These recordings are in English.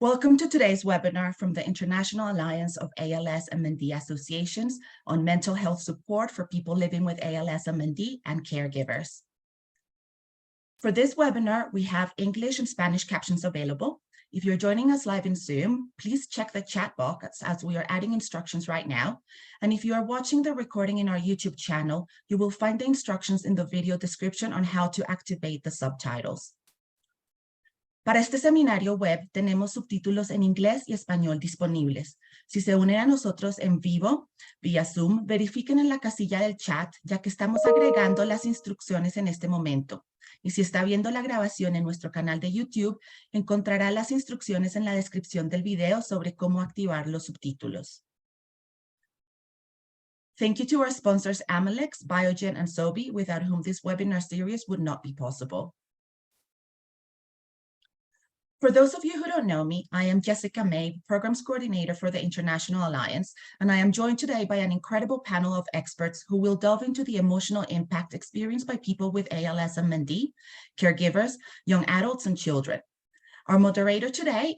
Welcome to today's webinar from the International Alliance of ALS MND Associations on mental health support for people living with ALS MND and caregivers. For this webinar, we have English and Spanish captions available. If you're joining us live in Zoom, please check the chat box as we are adding instructions right now. And if you are watching the recording in our YouTube channel, you will find the instructions in the video description on how to activate the subtitles. Para este seminario web tenemos subtítulos en inglés y español disponibles. Si se unen a nosotros en vivo, vía Zoom, verifiquen en la casilla del chat, ya que estamos agregando las instrucciones en este momento. Y si está viendo la grabación en nuestro canal de YouTube, encontrará las instrucciones en la descripción del video sobre cómo activar los subtítulos. Thank you to our sponsors Amylyx, Biogen, and Sobi, without whom this webinar series would not be possible. For those of you who don't know me, I am Jessica May, Programs Coordinator for the International Alliance, and I am joined today by an incredible panel of experts who will delve into the emotional impact experienced by people with ALS and MND, caregivers, young adults, and children. Our moderator today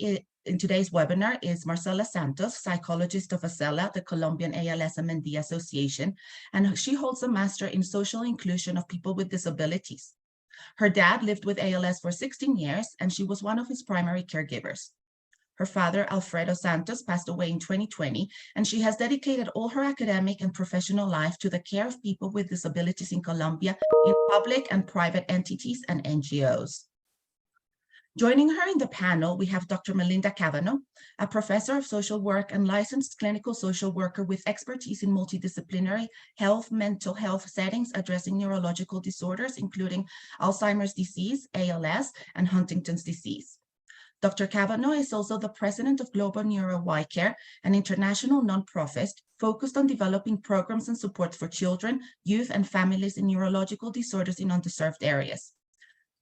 in today's webinar is Marcela Santos, psychologist of ACELA, the Colombian ALS MND Association, and she holds a master in social inclusion of people with disabilities. Her dad lived with ALS for 16 years, and she was one of his primary caregivers. Her father, Alfredo Santos, passed away in 2020, and she has dedicated all her academic and professional life to the care of people with disabilities in Colombia in public and private entities and NGOs. Joining her in the panel, we have Dr. Melinda Kavanaugh, a professor of social work and licensed clinical social worker with expertise in multidisciplinary health, mental health settings addressing neurological disorders, including Alzheimer's disease, ALS, and Huntington's disease. Dr. Kavanaugh is also the president of Global Neuro YCare, an international nonprofit focused on developing programs and support for children, youth, and families in neurological disorders in underserved areas.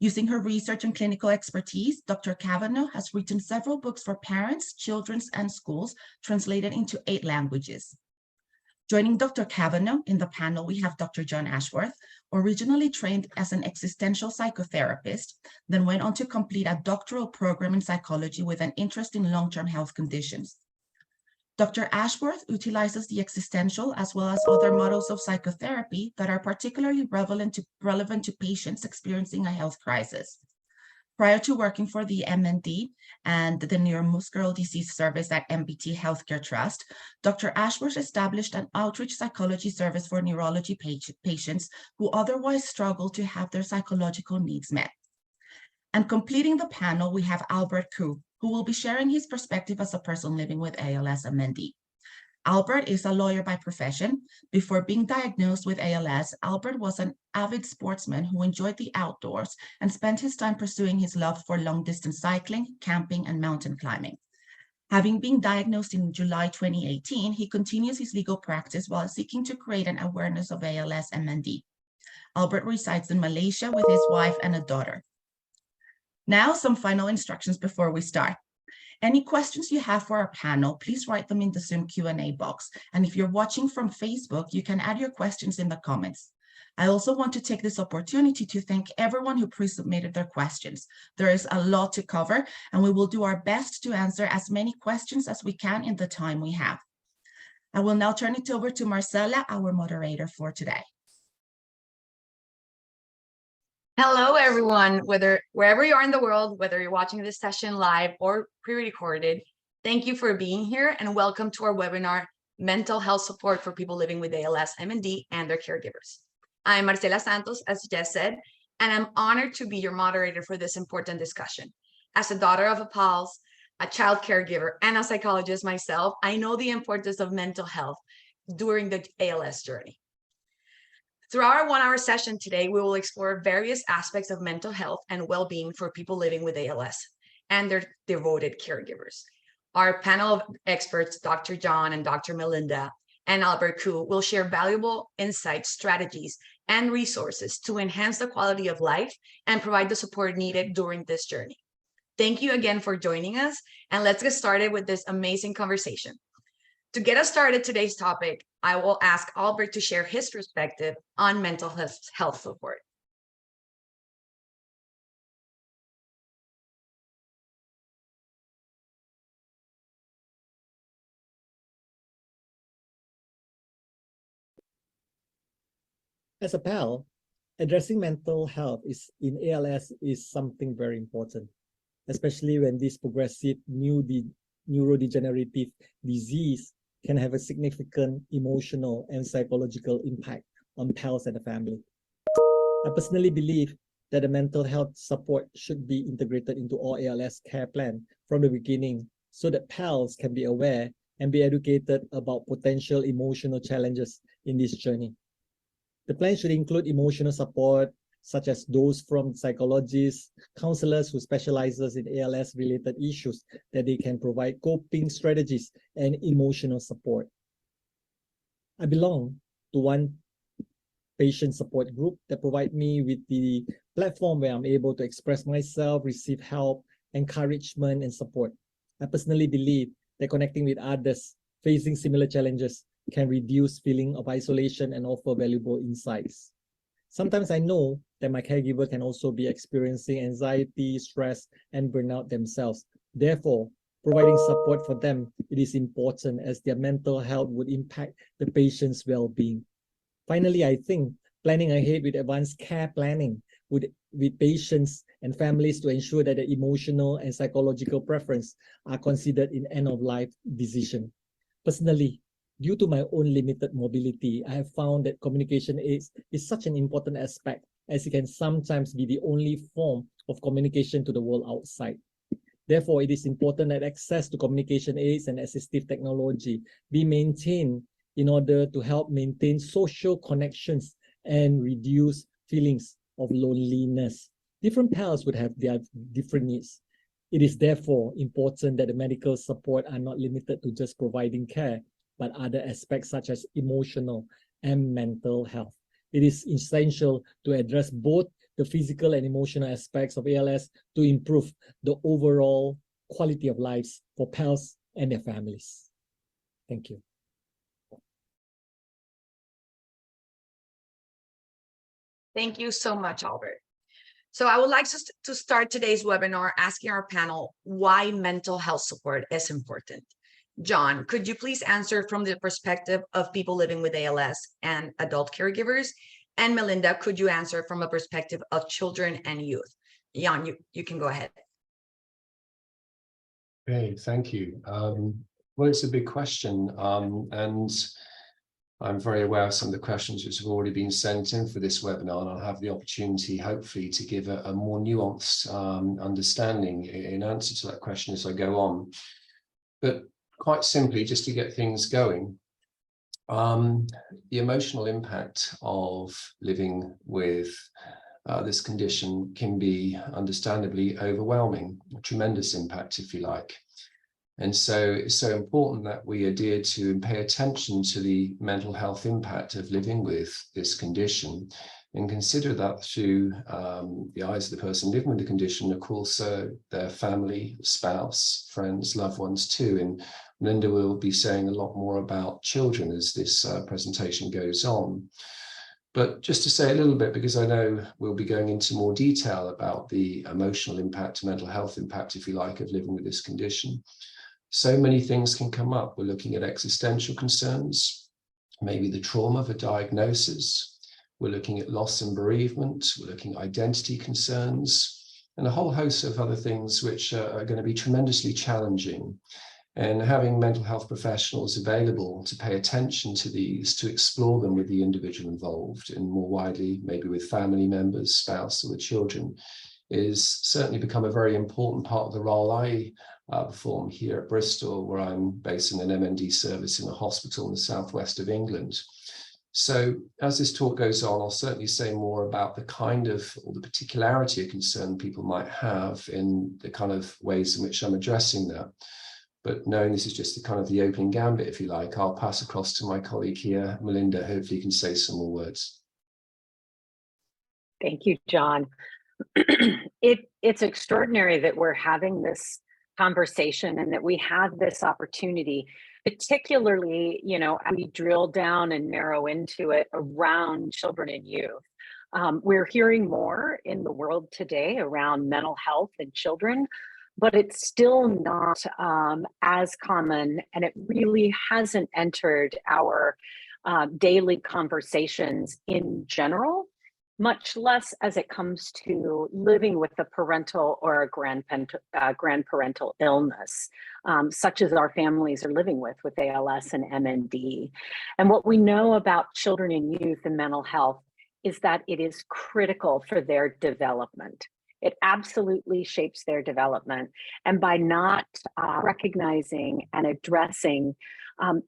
Using her research and clinical expertise, Dr. Kavanaugh has written several books for parents, children, and schools translated into 8 languages. Joining Dr. Kavanaugh in the panel, we have Dr. John Ashworth, originally trained as an existential psychotherapist, then went on to complete a doctoral program in psychology with an interest in long-term health conditions. Dr. Ashworth utilizes the existential as well as other models of psychotherapy that are particularly relevant to patients experiencing a health crisis. Prior to working for the MND and the Neuromuscular Disease Service at MBT Healthcare Trust, Dr. Ashworth established an outreach psychology service for neurology patients who otherwise struggle to have their psychological needs met. And completing the panel, we have Albert Koo, who will be sharing his perspective as a person living with ALS and MND. Albert is a lawyer by profession. Before being diagnosed with ALS, Albert was an avid sportsman who enjoyed the outdoors and spent his time pursuing his love for long-distance cycling, camping, and mountain climbing. Having been diagnosed in July 2018, he continues his legal practice while seeking to create an awareness of ALS and MND. Albert resides in Malaysia with his wife and a daughter. Now, some final instructions before we start. Any questions you have for our panel, please write them in the Zoom Q&A box. And if you're watching from Facebook, you can add your questions in the comments. I also want to take this opportunity to thank everyone who pre-submitted their questions. There is a lot to cover, and we will do our best to answer as many questions as we can in the time we have. I will now turn it over to Marcela, our moderator for today. Hello, everyone, wherever you are in the world, whether you're watching this session live or pre-recorded, thank you for being here and welcome to our webinar, Mental Health Support for People Living with ALS, MND, and Their Caregivers. I'm Marcela Santos, as Jess said, and I'm honored to be your moderator for this important discussion. As a daughter of a PALS, a child caregiver, and a psychologist myself, I know the importance of mental health during the ALS journey. Throughout our 1-hour session today, we will explore various aspects of mental health and well-being for people living with ALS and their devoted caregivers. Our panel of experts, Dr. John and Dr. Melinda and Albert Koo, will share valuable insights, strategies, and resources to enhance the quality of life and provide the support needed during this journey. Thank you again for joining us, and let's get started with this amazing conversation. To get us started today's topic, I will ask Albert to share his perspective on mental health support. As a PAL, addressing mental health in ALS is something very important, especially when this progressive neurodegenerative disease can have a significant emotional and psychological impact on PALs and the family. I personally believe that the mental health support should be integrated into all ALS care plan from the beginning so that PALs can be aware and be educated about potential emotional challenges in this journey. The plan should include emotional support, such as those from psychologists, counselors who specializes in ALS-related issues, that they can provide coping strategies and emotional support. I belong to one patient support group that provide me with the platform where I'm able to express myself, receive help, encouragement, and support. I personally believe that connecting with others facing similar challenges can reduce feeling of isolation and offer valuable insights. Sometimes I know that my caregiver can also be experiencing anxiety, stress, and burnout themselves. Therefore, providing support for them, it is important as their mental health would impact the patient's well-being. Finally, I think planning ahead with advanced care planning with patients and families to ensure that the emotional and psychological preference are considered in end-of-life decision. Personally, due to my own limited mobility, I have found that communication aids is such an important aspect, as it can sometimes be the only form of communication to the world outside. Therefore, it is important that access to communication aids and assistive technology be maintained in order to help maintain social connections and reduce feelings of loneliness. Different PALs would have their different needs. It is therefore important that the medical support are not limited to just providing care, but other aspects such as emotional and mental health. It is essential to address both the physical and emotional aspects of ALS to improve the overall quality of lives for PALs and their families. Thank you. Thank you so much, Albert. So I would like to start today's webinar asking our panel why mental health support is important. John, could you please answer from the perspective of people living with ALS and adult caregivers? And Melinda, could you answer from a perspective of children and youth? Jan, you can go ahead. Okay, thank you. Well, it's a big question, and I'm very aware of some of the questions which have already been sent in for this webinar, and I'll have the opportunity, hopefully, to give a more nuanced understanding in answer to that question as I go on. But quite simply, just to get things going, the emotional impact of living with this condition can be understandably overwhelming, a tremendous impact, if you like. And so it's so important that we adhere to and pay attention to the mental health impact of living with this condition and consider that through the eyes of the person living with the condition, of course, their family, spouse, friends, loved ones too. And Melinda will be saying a lot more about children as this presentation goes on. But just to say a little bit, because I know we'll be going into more detail about the emotional impact, mental health impact, if you like, of living with this condition. So many things can come up. We're looking at existential concerns, maybe the trauma of a diagnosis. We're looking at loss and bereavement. We're looking at identity concerns and a whole host of other things which are going to be tremendously challenging. And having mental health professionals available to pay attention to these, to explore them with the individual involved and more widely, maybe with family members, spouse, or with children, is certainly become a very important part of the role I perform here at Bristol, where I'm based in an MND service in a hospital in the southwest of England. So as this talk goes on, I'll certainly say more about the kind of, or the particularity of concern people might have in the kind of ways in which I'm addressing that. But knowing this is just the kind of the opening gambit, if you like, I'll pass across to my colleague here, Melinda. Hopefully you can say some more words. Thank you, John. It's extraordinary that we're having this conversation and that we have this opportunity, particularly, you know, as we drill down and narrow into it around children and youth. We're hearing more in the world today around mental health in children, but it's still not as common, and it really hasn't entered our daily conversations in general, much less as it comes to living with a parental or a grandparental illness, such as our families are living with ALS and MND. And what we know about children and youth and mental health is that it is critical for their development. It absolutely shapes their development. And by not recognizing and addressing,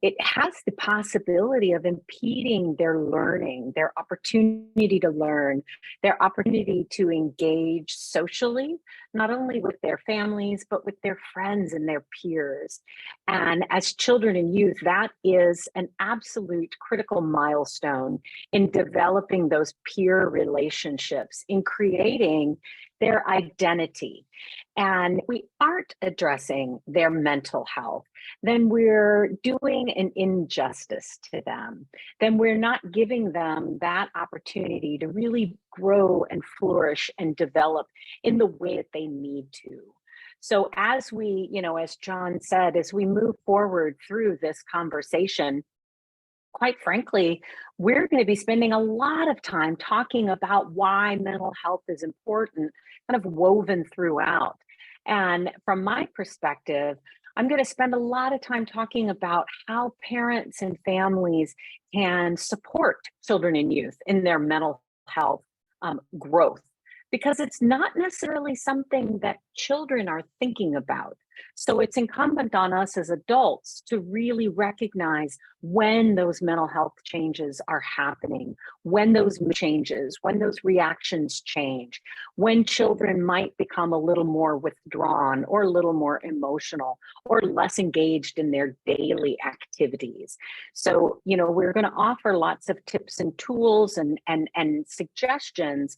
it has the possibility of impeding their learning, their opportunity to learn, their opportunity to engage socially, not only with their families, but with their friends and their peers. And as children and youth, that is an absolute critical milestone in developing those peer relationships, in creating their identity. And we aren't addressing their mental health, then we're doing an injustice to them. Then we're not giving them that opportunity to really grow and flourish and develop in the way that they need to. So as we, as John said, as we move forward through this conversation, quite frankly, we're going to be spending a lot of time talking about why mental health is important, kind of woven throughout. And from my perspective, I'm going to spend a lot of time talking about how parents and families can support children and youth in their mental health growth, because it's not necessarily something that children are thinking about. So it's incumbent on us as adults to really recognize when those mental health changes are happening, when those changes, when those reactions change, when children might become a little more withdrawn or a little more emotional or less engaged in their daily activities. So, we're going to offer lots of tips and tools and suggestions.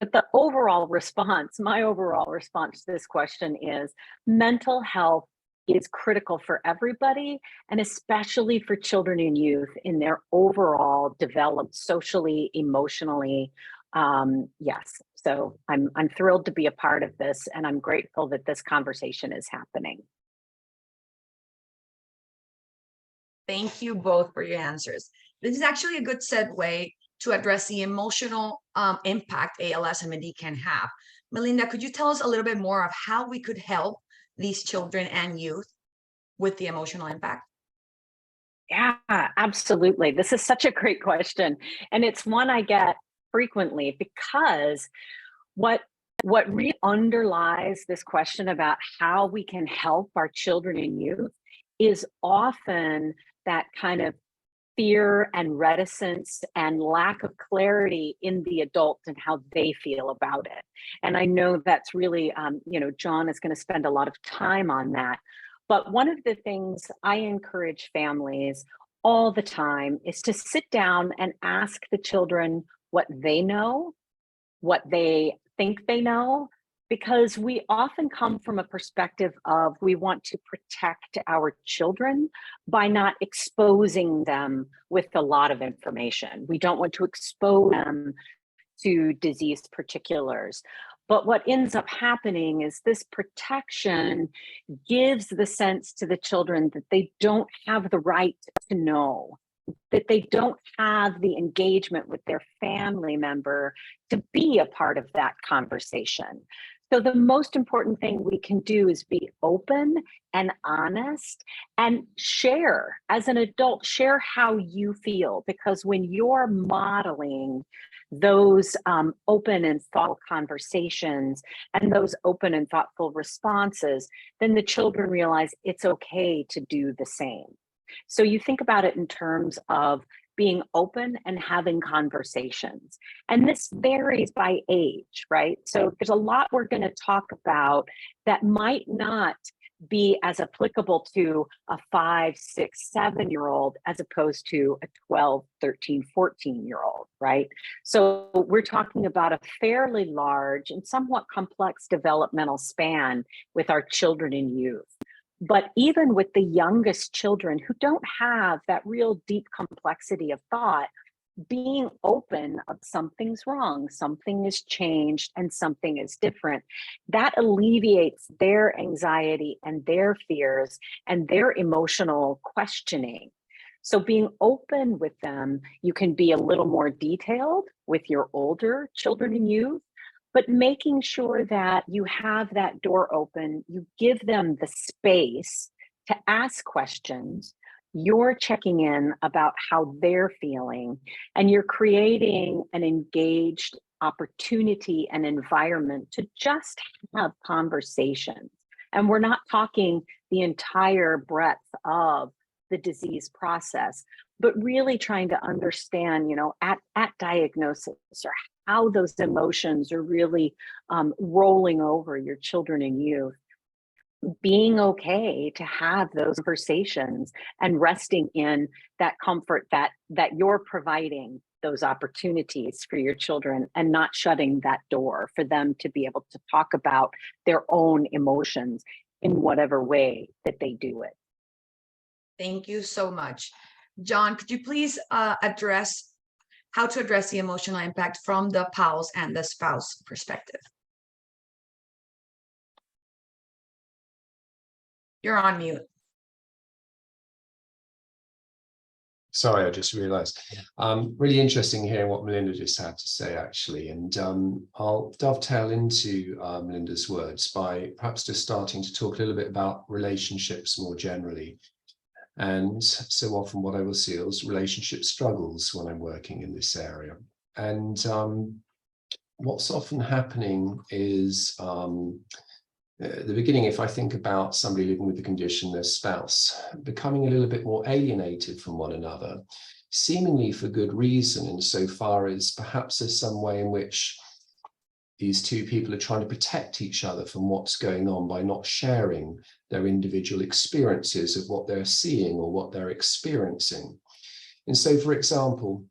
But the overall response, my overall response to this question is mental health is critical for everybody, and especially for children and youth in their overall development socially, emotionally. Yes, so I'm thrilled to be a part of this, and I'm grateful that this conversation is happening. Thank you both for your answers. This is actually a good segue to address the emotional impact ALS and MND can have. Melinda, could you tell us a little bit more of how we could help these children and youth with the emotional impact? Yeah, absolutely. This is such a great question. And it's one I get frequently, because what really underlies this question about how we can help our children and youth is often that kind of fear and reticence and lack of clarity in the adult and how they feel about it. And I know that's really, John is going to spend a lot of time on that. But one of the things I encourage families all the time is to sit down and ask the children what they know, what they think they know, because we often come from a perspective of we want to protect our children by not exposing them with a lot of information. We don't want to expose them to disease particulars. But what ends up happening is this protection gives the sense to the children that they don't have the right to know, that they don't have the engagement with their family member to be a part of that conversation. So the most important thing we can do is be open and honest and share. As an adult, share how you feel, because when you're modeling those open and thoughtful conversations and those open and thoughtful responses, then the children realize it's okay to do the same. So you think about it in terms of being open and having conversations. And this varies by age, right? So there's a lot we're going to talk about that might not be as applicable to a 5, 6, 7-year-old as opposed to a 12, 13, 14-year-old, right? So we're talking about a fairly large and somewhat complex developmental span with our children and youth. But even with the youngest children who don't have that real deep complexity of thought, being open of something's wrong, something has changed, and something is different, that alleviates their anxiety and their fears and their emotional questioning. So being open with them, you can be a little more detailed with your older children and youth, but making sure that you have that door open, you give them the space to ask questions, you're checking in about how they're feeling, and you're creating an engaged opportunity and environment to just have conversations. And we're not talking the entire breadth of the disease process, but really trying to understand, at diagnosis, or how those emotions are really rolling over your children and youth. Being okay to have those conversations and resting in that comfort that you're providing those opportunities for your children, and not shutting that door for them to be able to talk about their own emotions in whatever way that they do it. Thank you so much. John, could you please address how to address the emotional impact from the PALS and the spouse perspective? You're on mute. Sorry, I just realized. Really interesting hearing what Melinda just had to say, actually. And I'll dovetail into Melinda's words by perhaps just starting to talk a little bit about relationships more generally. And so often what I will see is relationship struggles when I'm working in this area. And what's often happening is at the beginning, if I think about somebody living with the condition, their spouse, becoming a little bit more alienated from one another, seemingly for good reason, insofar as perhaps there's some way in which these two people are trying to protect each other from what's going on by not sharing their individual experiences of what they're seeing or what they're experiencing. And so, for example,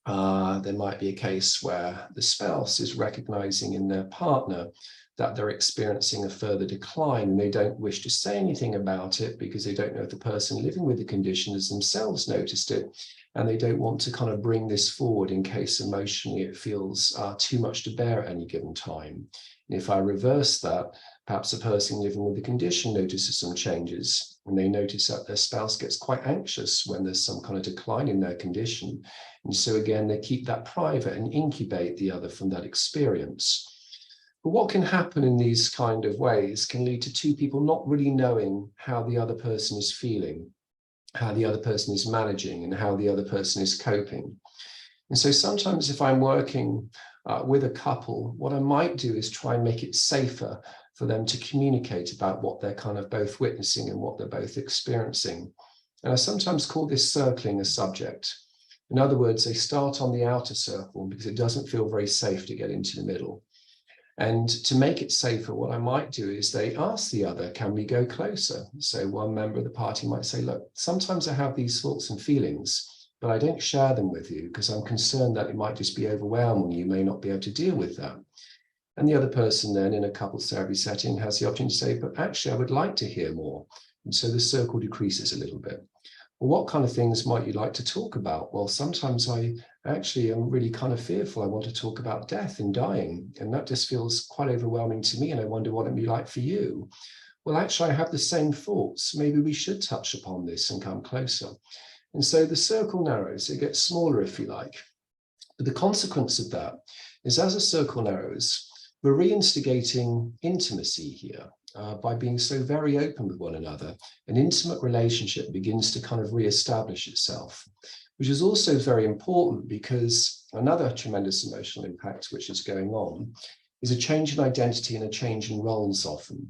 there might be a case where the spouse is recognizing in their partner that they're experiencing a further decline. They don't wish to say anything about it because they don't know if the person living with the condition has themselves noticed it, and they don't want to kind of bring this forward in case emotionally it feels too much to bear at any given time. And if I reverse that, perhaps a person living with the condition notices some changes, and they notice that their spouse gets quite anxious when there's some kind of decline in their condition. And so again, they keep that private and incubate the other from that experience. But what can happen in these kind of ways can lead to two people not really knowing how the other person is feeling, how the other person is managing, and how the other person is coping. And so sometimes if I'm working with a couple, what I might do is try and make it safer for them to communicate about what they're kind of both witnessing and what they're both experiencing. And I sometimes call this circling a subject. In other words, they start on the outer circle because it doesn't feel very safe to get into the middle. And to make it safer, what I might do is they ask the other, can we go closer? So one member of the party might say, look, sometimes I have these thoughts and feelings, but I don't share them with you because I'm concerned that it might just be overwhelming. You may not be able to deal with that. And the other person then in a couples therapy setting has the option to say, but actually, I would like to hear more. And so the circle decreases a little bit. Well, what kind of things might you like to talk about? Well, sometimes I actually am really kind of fearful. I want to talk about death and dying, and that just feels quite overwhelming to me, and I wonder what it'd be like for you. Well, actually, I have the same thoughts. Maybe we should touch upon this and come closer. And so the circle narrows, it gets smaller, if you like. But the consequence of that is as the circle narrows, we're reinstigating intimacy here. By being so very open with one another, an intimate relationship begins to kind of reestablish itself, which is also very important because another tremendous emotional impact which is going on is a change in identity and a change in roles often.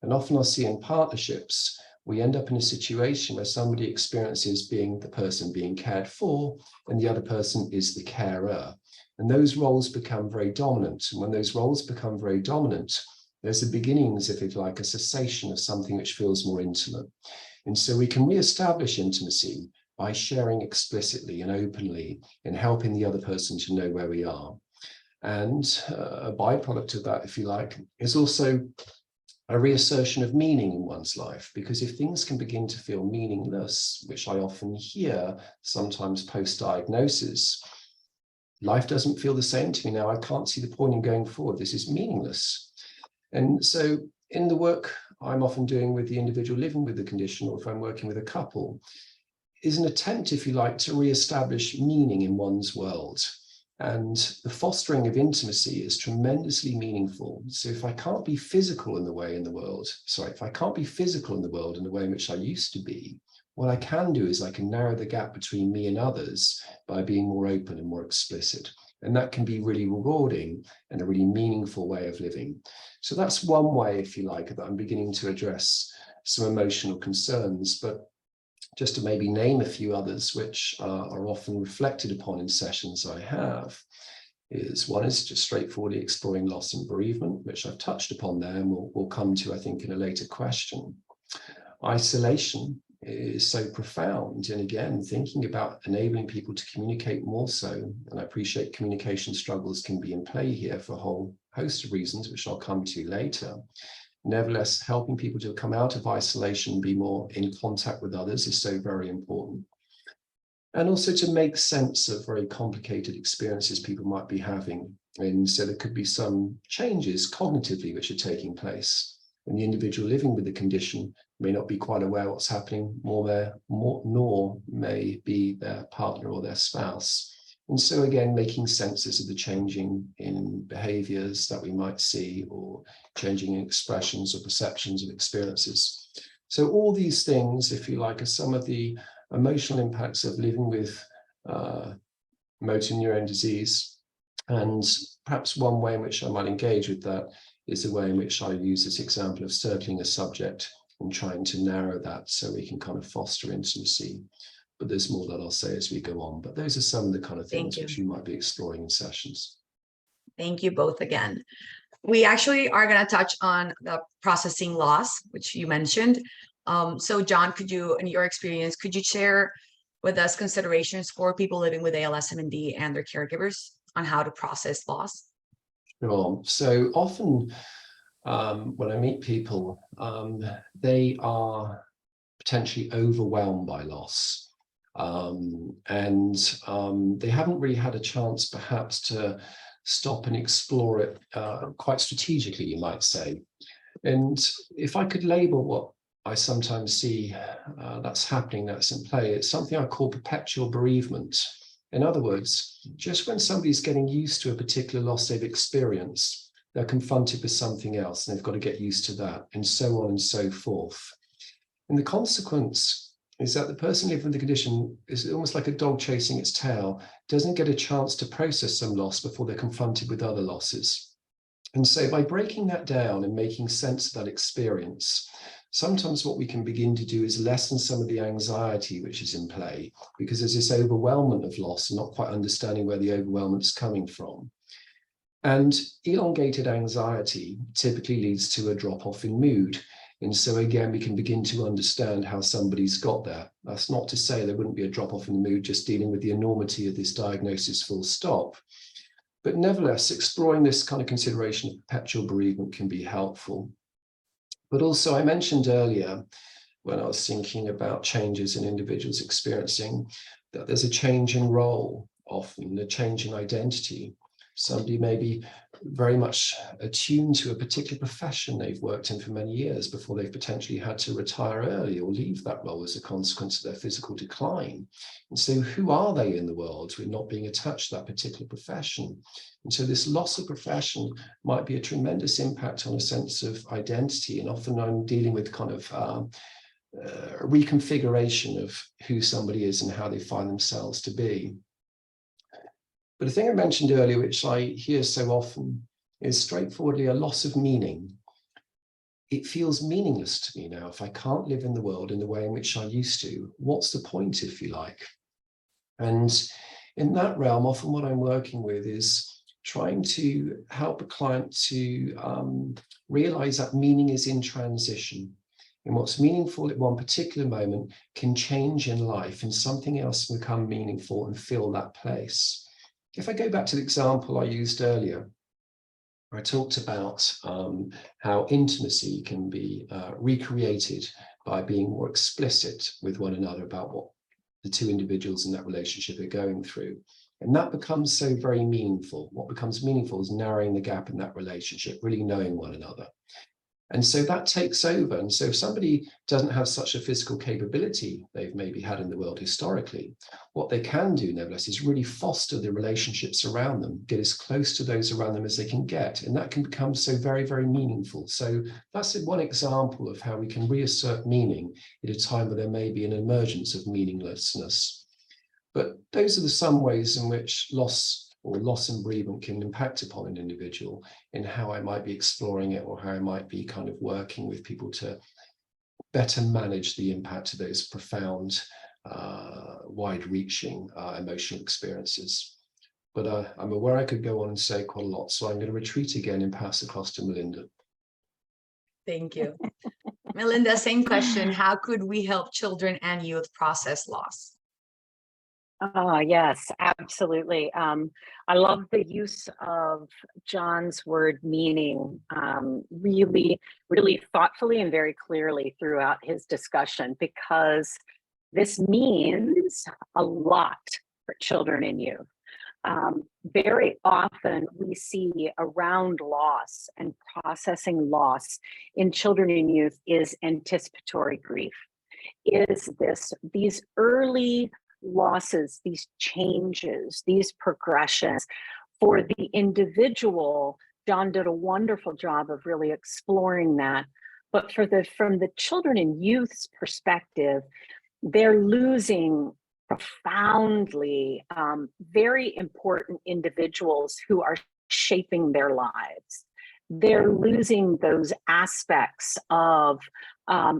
And often I'll see in partnerships, we end up in a situation where somebody experiences being the person being cared for and the other person is the carer. And those roles become very dominant. And when those roles become very dominant, there's the beginnings, if you like, a cessation of something which feels more intimate. And so we can reestablish intimacy by sharing explicitly and openly and helping the other person to know where we are. And a byproduct of that, if you like, is also a reassertion of meaning in one's life, because if things can begin to feel meaningless, which I often hear sometimes post-diagnosis, life doesn't feel the same to me now. I can't see the point in going forward. This is meaningless. And so in the work I'm often doing with the individual living with the condition, or if I'm working with a couple, is an attempt, if you like, to re-establish meaning in one's world. And the fostering of intimacy is tremendously meaningful. So if I can't be physical in the way in the world, if I can't be physical in the world in the way in which I used to be, what I can do is I can narrow the gap between me and others by being more open and more explicit. And that can be really rewarding and a really meaningful way of living. So that's one way, if you like, that I'm beginning to address some emotional concerns. But just to maybe name a few others, which are often reflected upon in sessions I have, one is just straightforwardly exploring loss and bereavement, which I've touched upon there, and we'll come to, I think, in a later question. Isolation is so profound, and again, thinking about enabling people to communicate more so, and I appreciate communication struggles can be in play here for a whole host of reasons, which I'll come to later. Nevertheless, helping people to come out of isolation, be more in contact with others is so very important. And also to make sense of very complicated experiences people might be having. And so there could be some changes cognitively which are taking place. And the individual living with the condition may not be quite aware what's happening, nor may be their partner or their spouse. And so again, making senses of the changing in behaviors that we might see, or changing in expressions or perceptions of experiences. So all these things, if you like, are some of the emotional impacts of living with motor neurone disease. And perhaps one way in which I might engage with that is the way in which I use this example of circling a subject and trying to narrow that so we can kind of foster intimacy. But there's more that I'll say as we go on. But those are some of the kind of things which you might be exploring in sessions. Thank you both again. We actually are going to touch on the processing loss, which you mentioned. So John, in your experience, could you share with us considerations for people living with ALS, MND, and their caregivers on how to process loss? Sure. So often when I meet people, they are potentially overwhelmed by loss. They haven't really had a chance perhaps to stop and explore it quite strategically, you might say. And if I could label what I sometimes see that's happening, that's in play, it's something I call perpetual bereavement. In other words, just when somebody's getting used to a particular loss they've experienced, they're confronted with something else and they've got to get used to that, and so on and so forth. And the consequence is that the person living with the condition is almost like a dog chasing its tail, doesn't get a chance to process some loss before they're confronted with other losses. And so by breaking that down and making sense of that experience, sometimes what we can begin to do is lessen some of the anxiety which is in play, because there's this overwhelmment of loss and not quite understanding where the overwhelmment is coming from. And elongated anxiety typically leads to a drop-off in mood. And so again, we can begin to understand how somebody's got there. That's not to say there wouldn't be a drop-off in the mood just dealing with the enormity of this diagnosis full stop. But nevertheless, exploring this kind of consideration of perpetual bereavement can be helpful. But also, I mentioned earlier, when I was thinking about changes in individuals experiencing, that there's a change in role, often a change in identity. Somebody may be very much attuned to a particular profession they've worked in for many years before they've potentially had to retire early or leave that role as a consequence of their physical decline. And so who are they in the world with not being attached to that particular profession? And so this loss of profession might be a tremendous impact on a sense of identity. And often I'm dealing with kind of a reconfiguration of who somebody is and how they find themselves to be. But the thing I mentioned earlier, which I hear so often, is straightforwardly a loss of meaning. It feels meaningless to me now. If I can't live in the world in the way in which I used to, what's the point, if you like? And in that realm, often what I'm working with is trying to help a client to realize that meaning is in transition. And what's meaningful at one particular moment can change in life, and something else can become meaningful and fill that place. If I go back to the example I used earlier, where I talked about how intimacy can be recreated by being more explicit with one another about what the two individuals in that relationship are going through. And that becomes so very meaningful. What becomes meaningful is narrowing the gap in that relationship, really knowing one another. And so that takes over. And so if somebody doesn't have such a physical capability they've maybe had in the world historically, what they can do, nevertheless, is really foster the relationships around them, get as close to those around them as they can get. And that can become so very, very meaningful. So that's one example of how we can reassert meaning at a time where there may be an emergence of meaninglessness. But those are some ways in which loss and bereavement can impact upon an individual, in how I might be exploring it, or how I might be kind of working with people to better manage the impact of those profound, wide-reaching emotional experiences. But I'm aware I could go on and say quite a lot, so I'm going to retreat again and pass across to Melinda. Thank you. Melinda, same question. How could we help children and youth process loss? Yes, absolutely. I love the use of John's word meaning, really, really thoughtfully and very clearly throughout his discussion, because this means a lot for children and youth. Very often we see around loss and processing loss in children and youth is anticipatory grief. Is these early losses, these changes, these progressions for the individual. John did a wonderful job of really exploring that. But from the children and youth's perspective, they're losing profoundly very important individuals who are shaping their lives. They're losing those aspects of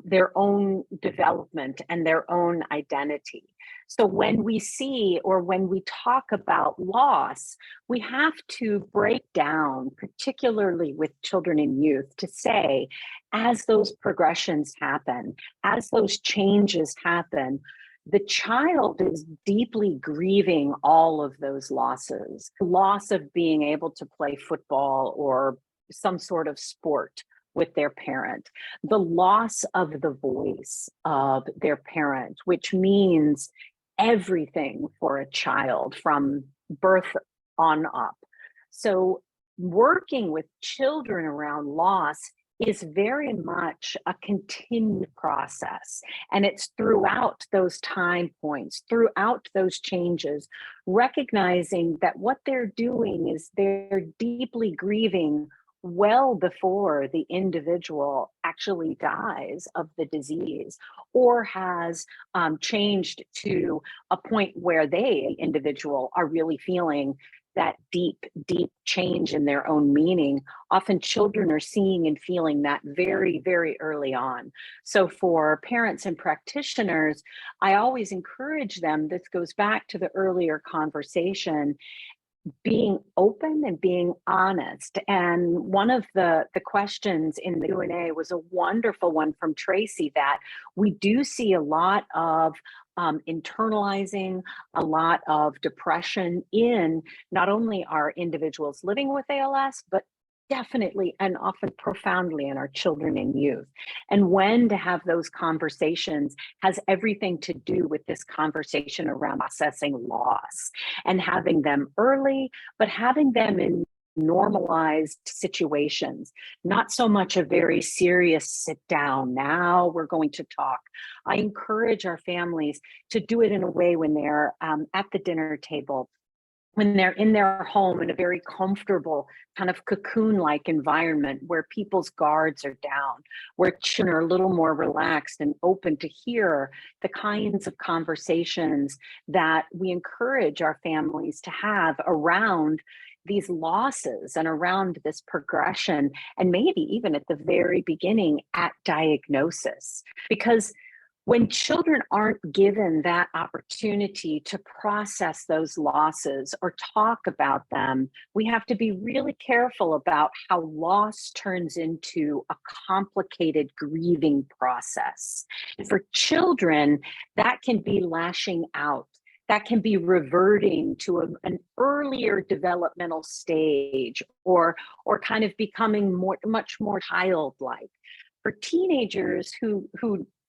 their own development and their own identity. So when we see, or when we talk about loss, we have to break down, particularly with children and youth, to say, as those progressions happen, as those changes happen, the child is deeply grieving all of those losses. Loss of being able to play football or some sort of sport with their parent, the loss of the voice of their parent, which means everything for a child from birth on up. So working with children around loss is very much a continued process. And it's throughout those time points, throughout those changes, recognizing that what they're doing is they're deeply grieving well before the individual actually dies of the disease or has changed to a point where they, individual, are really feeling that deep, deep change in their own meaning. Often children are seeing and feeling that very, very early on. So for parents and practitioners, I always encourage them, this goes back to the earlier conversation, being open and being honest. And one of the questions in the Q&A was a wonderful one from Tracy, that we do see a lot of internalizing, a lot of depression in not only our individuals living with ALS, but definitely and often profoundly in our children and youth. And when to have those conversations has everything to do with this conversation around processing loss and having them early, but having them in normalized situations, not so much a very serious sit down, now we're going to talk. I encourage our families to do it in a way when they're at the dinner table, when they're in their home in a very comfortable kind of cocoon-like environment where people's guards are down, where children are a little more relaxed and open to hear the kinds of conversations that we encourage our families to have around these losses and around this progression, and maybe even at the very beginning at diagnosis. Because when children aren't given that opportunity to process those losses or talk about them, we have to be really careful about how loss turns into a complicated grieving process. For children, that can be lashing out. That can be reverting to an earlier developmental stage, or kind of becoming much more childlike. For teenagers who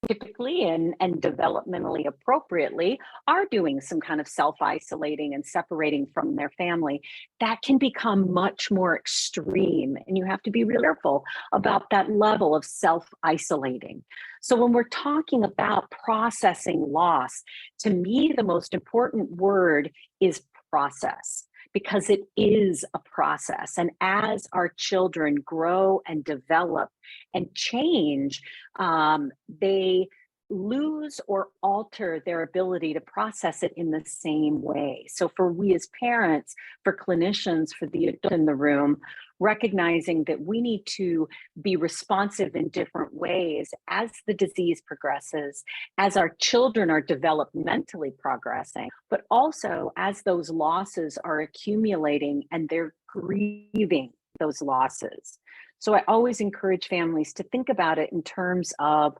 typically and developmentally appropriately are doing some kind of self-isolating and separating from their family, that can become much more extreme. And you have to be really careful about that level of self-isolating. So when we're talking about processing loss, to me, the most important word is process, because it is a process. And as our children grow and develop and change, they lose or alter their ability to process it in the same way. So for we as parents, for clinicians, for the adult in the room, recognizing that we need to be responsive in different ways as the disease progresses, as our children are developmentally progressing, but also as those losses are accumulating and they're grieving those losses. So I always encourage families to think about it in terms of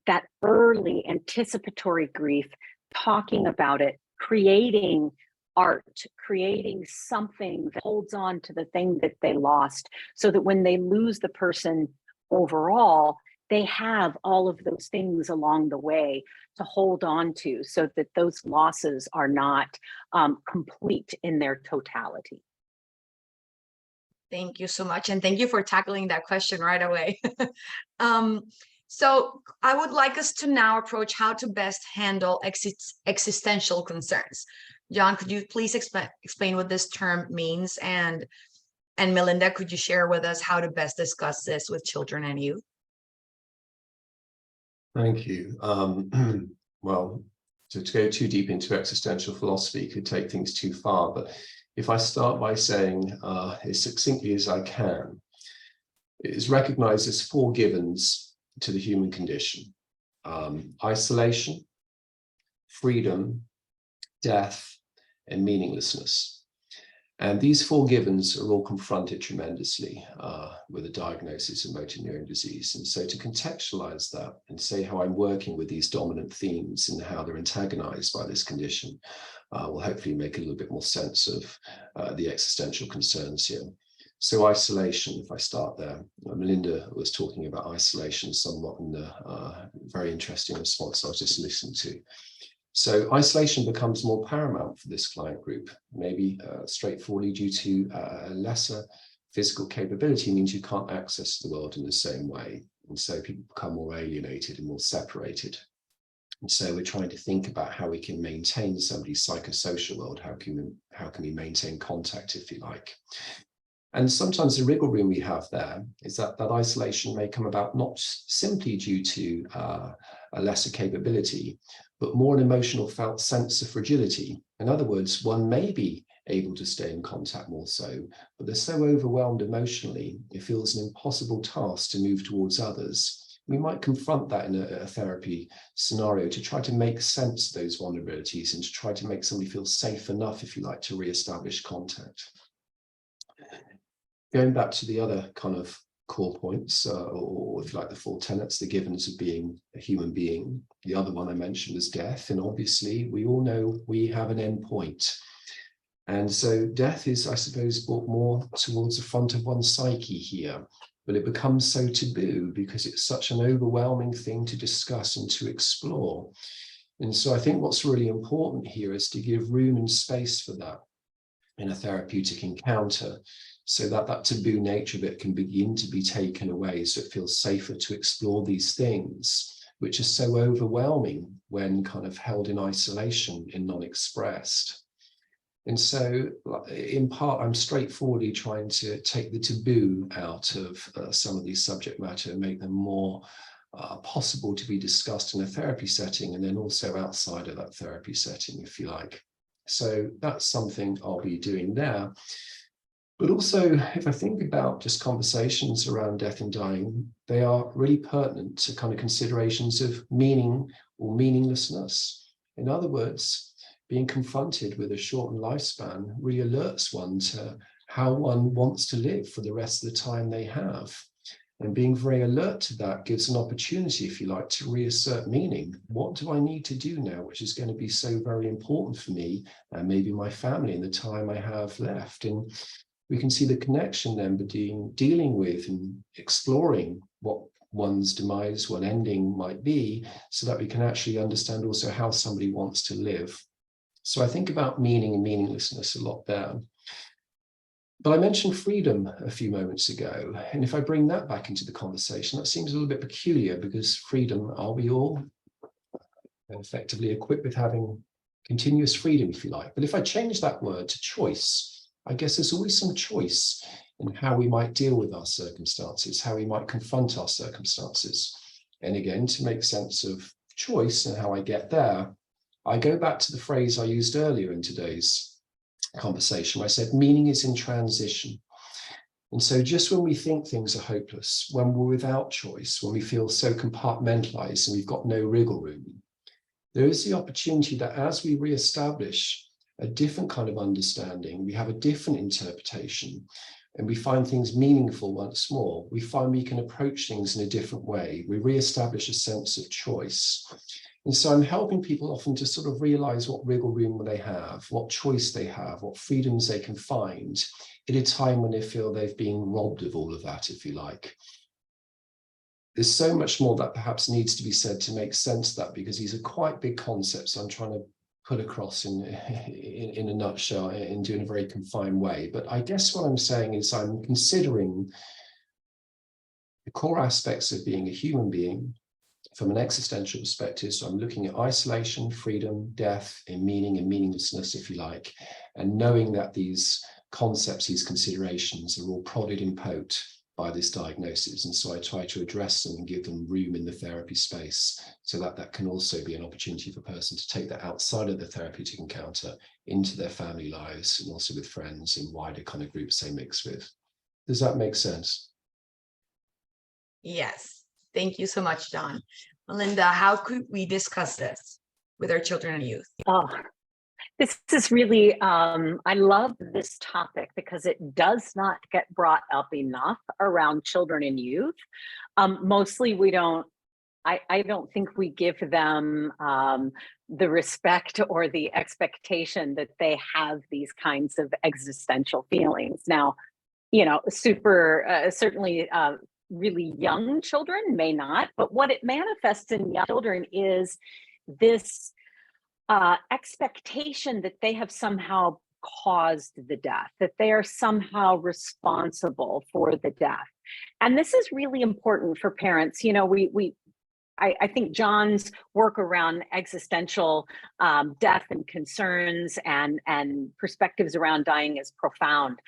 that early anticipatory grief, talking about it, creating art, creating something that holds on to the thing that they lost, so that when they lose the person overall, they have all of those things along the way to hold on to, so that those losses are not complete in their totality. Thank you so much. And thank you for tackling that question right away. So I would like us to now approach how to best handle existential concerns. John, could you please explain what this term means? And Melinda, could you share with us how to best discuss this with children and youth? Thank you. Well, to go too deep into existential philosophy could take things too far, but if I start by saying as succinctly as I can, it is recognized as 4 givens to the human condition: isolation, freedom, death, and meaninglessness. And these 4 givens are all confronted tremendously with a diagnosis of motor neuron disease. And so to contextualize that and say how I'm working with these dominant themes and how they're antagonized by this condition will hopefully make a little bit more sense of the existential concerns here. So isolation, if I start there, Melinda was talking about isolation somewhat in the very interesting response I was just listening to. So isolation becomes more paramount for this client group, maybe straightforwardly due to lesser physical capability means you can't access the world in the same way. And so people become more alienated and more separated. And so we're trying to think about how we can maintain somebody's psychosocial world. How can we maintain contact, if you like? And sometimes the wriggle room we have there is that isolation may come about not simply due to a lesser capability, but more an emotional felt sense of fragility. In other words, one may be able to stay in contact more so, but they're so overwhelmed emotionally, it feels an impossible task to move towards others. We might confront that in a therapy scenario to try to make sense of those vulnerabilities and to try to make somebody feel safe enough, if you like, to re-establish contact. Going back to the other kind of core points, or if you like, the 4 tenets, the givens of being a human being. The other one I mentioned was death. And obviously, we all know we have an end point. And so death is, I suppose, brought more towards the front of one's psyche here. But it becomes so taboo because it's such an overwhelming thing to discuss and to explore. And so I think what's really important here is to give room and space for that in a therapeutic encounter, so that that taboo nature of it can begin to be taken away, so it feels safer to explore these things, which are so overwhelming when kind of held in isolation and non-expressed. And so in part, I'm straightforwardly trying to take the taboo out of some of these subject matter and make them more possible to be discussed in a therapy setting, and then also outside of that therapy setting, if you like. So that's something I'll be doing there. But also, if I think about just conversations around death and dying, they are really pertinent to kind of considerations of meaning or meaninglessness. In other words, being confronted with a shortened lifespan really alerts one to how one wants to live for the rest of the time they have. And being very alert to that gives an opportunity, if you like, to reassert meaning. What do I need to do now, which is going to be so very important for me and maybe my family in the time I have left? And we can see the connection then between dealing with and exploring what one's demise, what ending might be, so that we can actually understand also how somebody wants to live. So I think about meaning and meaninglessness a lot there. But I mentioned freedom a few moments ago, and if I bring that back into the conversation, that seems a little bit peculiar, because freedom, are we all effectively equipped with having continuous freedom, if you like? But if I change that word to choice, I guess there's always some choice in how we might deal with our circumstances, how we might confront our circumstances. And again, to make sense of choice and how I get there, I go back to the phrase I used earlier in today's conversation, where I said meaning is in transition. And so just when we think things are hopeless, when we're without choice, when we feel so compartmentalized and we've got no wriggle room, there is the opportunity that as we reestablish a different kind of understanding, we have a different interpretation, and we find things meaningful once more, we find we can approach things in a different way. We reestablish a sense of choice. And so I'm helping people often to sort of realize what wriggle room they have, what choice they have, what freedoms they can find at a time when they feel they've been robbed of all of that, if you like. There's so much more that perhaps needs to be said to make sense of that, because these are quite big concepts I'm trying to put across in a nutshell, in doing a very confined way. But I guess what I'm saying is I'm considering the core aspects of being a human being from an existential perspective. So I'm looking at isolation, freedom, death, and meaning and meaninglessness, if you like, and knowing that these concepts, these considerations are all prodded and poked by this diagnosis. And so I try to address them and give them room in the therapy space, so that that can also be an opportunity for a person to take that outside of the therapeutic encounter into their family lives, and also with friends and wider kind of groups they mix with. Does that make sense? Yes. Thank you so much, John. Melinda, how could we discuss this with our children and youth? Oh, this is really, I love this topic because it does not get brought up enough around children and youth. Mostly we don't, I don't think we give them the respect or the expectation that they have these kinds of existential feelings. Now, you know, certainly really young children may not, but what it manifests in young children is this expectation that they have somehow caused the death, that they are somehow responsible for the death. And this is really important for parents. You know, I think John's work around existential death and concerns and perspectives around dying is profound.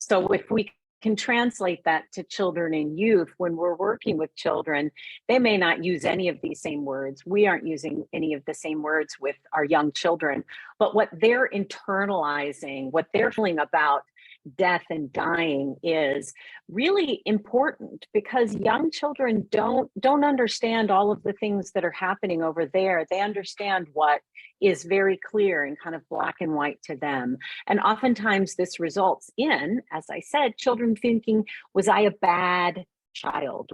So if we can translate that to children and youth, when we're working with children, they may not use any of these same words. We aren't using any of the same words with our young children, but what they're internalizing, what they're feeling about death and dying is really important, because young children don't understand all of the things that are happening over there. They understand what is very clear and kind of black and white to them. And oftentimes this results in, as I said, children thinking, was I a bad child?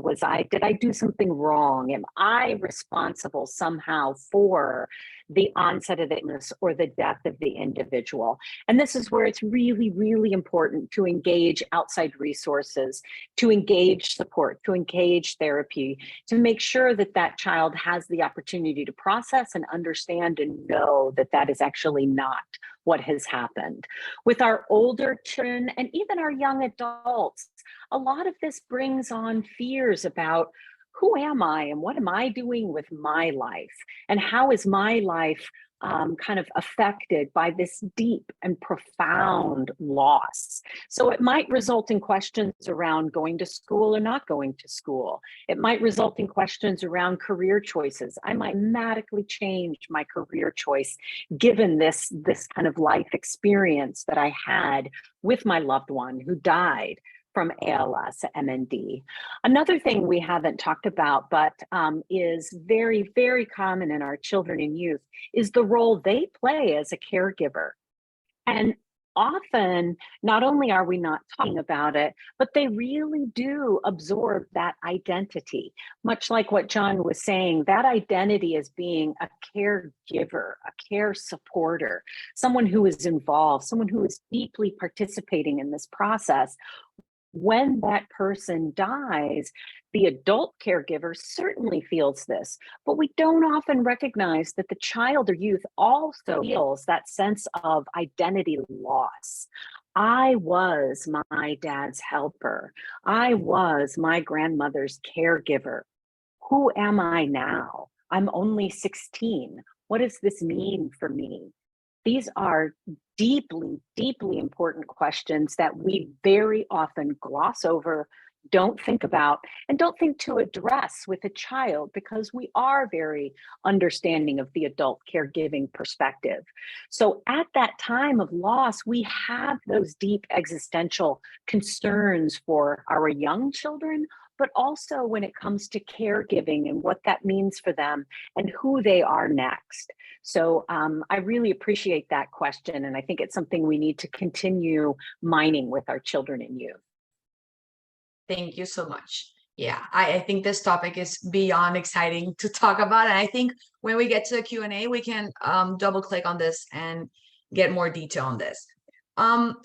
Did I do something wrong? Am I responsible somehow for the onset of the illness or the death of the individual? And this is where it's really, really important to engage outside resources, to engage support, to engage therapy, to make sure that that child has the opportunity to process and understand and know that that is actually not what has happened. With our older children and even our young adults, a lot of this brings on fears about who am I and what am I doing with my life? And how is my life kind of affected by this deep and profound loss? So it might result in questions around going to school or not going to school. It might result in questions around career choices. I might dramatically change my career choice given this kind of life experience that I had with my loved one who died from ALS, MND. Another thing we haven't talked about, but is very, very common in our children and youth, is the role they play as a caregiver. And often, not only are we not talking about it, but they really do absorb that identity. Much like what John was saying, that identity as being a caregiver, a care supporter, someone who is involved, someone who is deeply participating in this process, When that person dies, the adult caregiver certainly feels this, but we don't often recognize that the child or youth also feels that sense of identity loss. I was my dad's helper. I was my grandmother's caregiver. Who am I now? I'm only 16. What does this mean for me? These are deeply, deeply important questions that we very often gloss over, don't think about, and don't think to address with a child because we are very understanding of the adult caregiving perspective. So at that time of loss, we have those deep existential concerns for our young children, but also when it comes to caregiving and what that means for them and who they are next. So I really appreciate that question. And I think it's something we need to continue mining with our children and youth. Thank you so much. Yeah, I think this topic is beyond exciting to talk about. And I think when we get to the Q&A, we can double click on this and get more detail on this.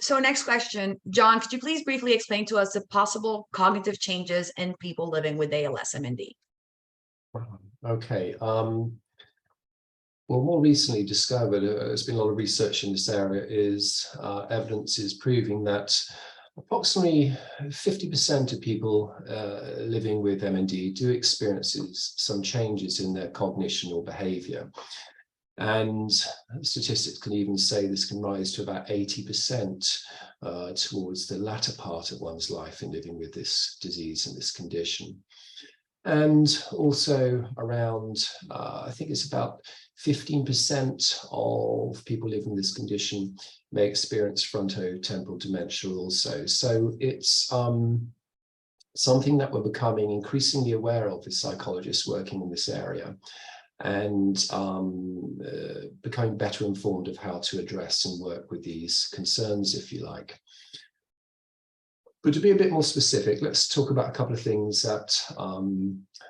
So next question, John, could you please briefly explain to us the possible cognitive changes in people living with ALS MND? Okay. Well, more recently discovered, there's been a lot of research in this area, is evidence is proving that approximately 50% of people living with MND do experience some changes in their cognition or behavior. And statistics can even say this can rise to about 80% towards the latter part of one's life in living with this disease and this condition. And also around, I think it's about 15% of people living with this condition may experience frontotemporal dementia also. So it's something that we're becoming increasingly aware of as psychologists working in this area, and becoming better informed of how to address and work with these concerns, if you like. But to be a bit more specific, let's talk about a couple of things that